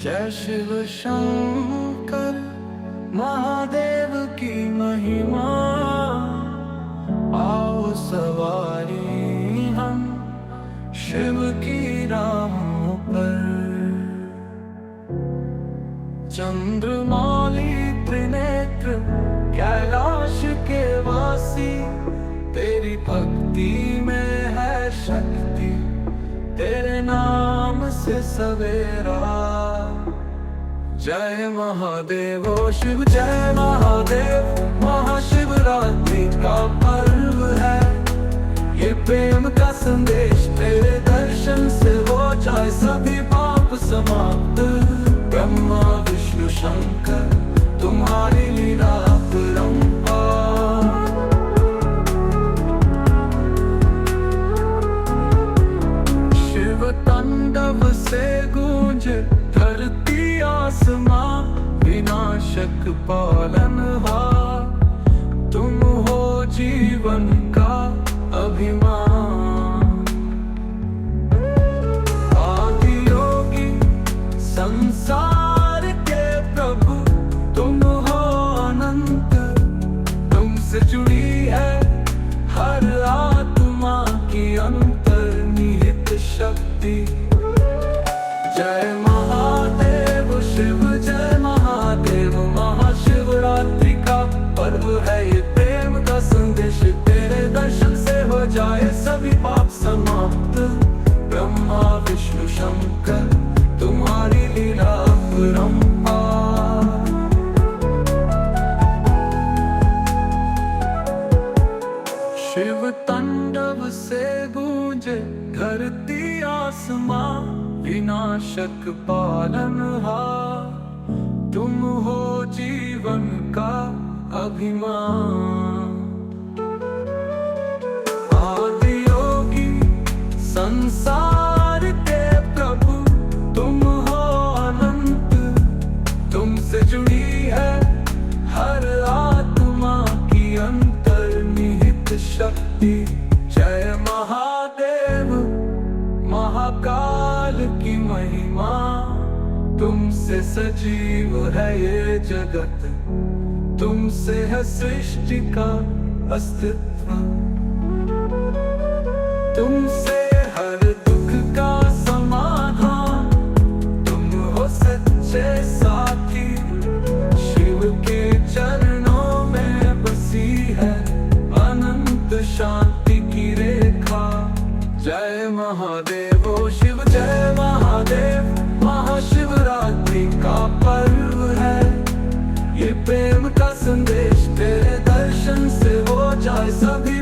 जय शिव शंकर महादेव की महिमा, आओ सवारी हम शिव की राहों पर। चंद्रमौली त्रिनेत्र कैलाश के वासी, तेरी भक्ति में है शक्ति, तेरे नाम से सवेरा। जय महादेव ओ शिव जय महादेव, महाशिवरात्रि का पर्व है ये प्रेम का संदेश, तेरे दर्शन से हो जाए सभी पाप समाप्त। ब्रह्मा विष्णु शंकर तुम्हारी लीला अपरंपार। शिव तांडव से गूंजे धरती आसमां, विनाशक पालनहार तुम हो जीवन का अभिमान। आदि योगी संसार के प्रभु तुम हो अनंत, तुमसे जुड़ी है हर आत्मा की अंतर्निहित शक्ति। जय महादेव शिव जय महादेव, महाशिवरात्रि का पर्व है ये प्रेम का संदेश, तेरे दर्शन से हो जाए सभी पाप समाप्त। ब्रह्मा विष्णु शंकर तुम्हारी लीला अपरंपार। शिव तांडव से गूंजे धरती आसमां, विनाशक पालनहार तुम हो जीवन का अभिमान। आदि योगी संसार के प्रभु तुम हो अनंत, तुमसे जुड़ी है हर आत्मा की अंतर्निहित शक्ति। जय महादेव महाकाल की महिमा, तुमसे सजीव है ये जगत, तुमसे है सृष्टि का अस्तित्व। तुमसे हर दुख का समाधान, तुम हो सच्चे साथी, शिव के चरणों में बसी है अनंत शांति की रेखा। जय महादेव ओ शिव जय महादेव, महाशिवरात्रि का पर्व है ये प्रेम का संदेश, तेरे दर्शन से हो जाए सभी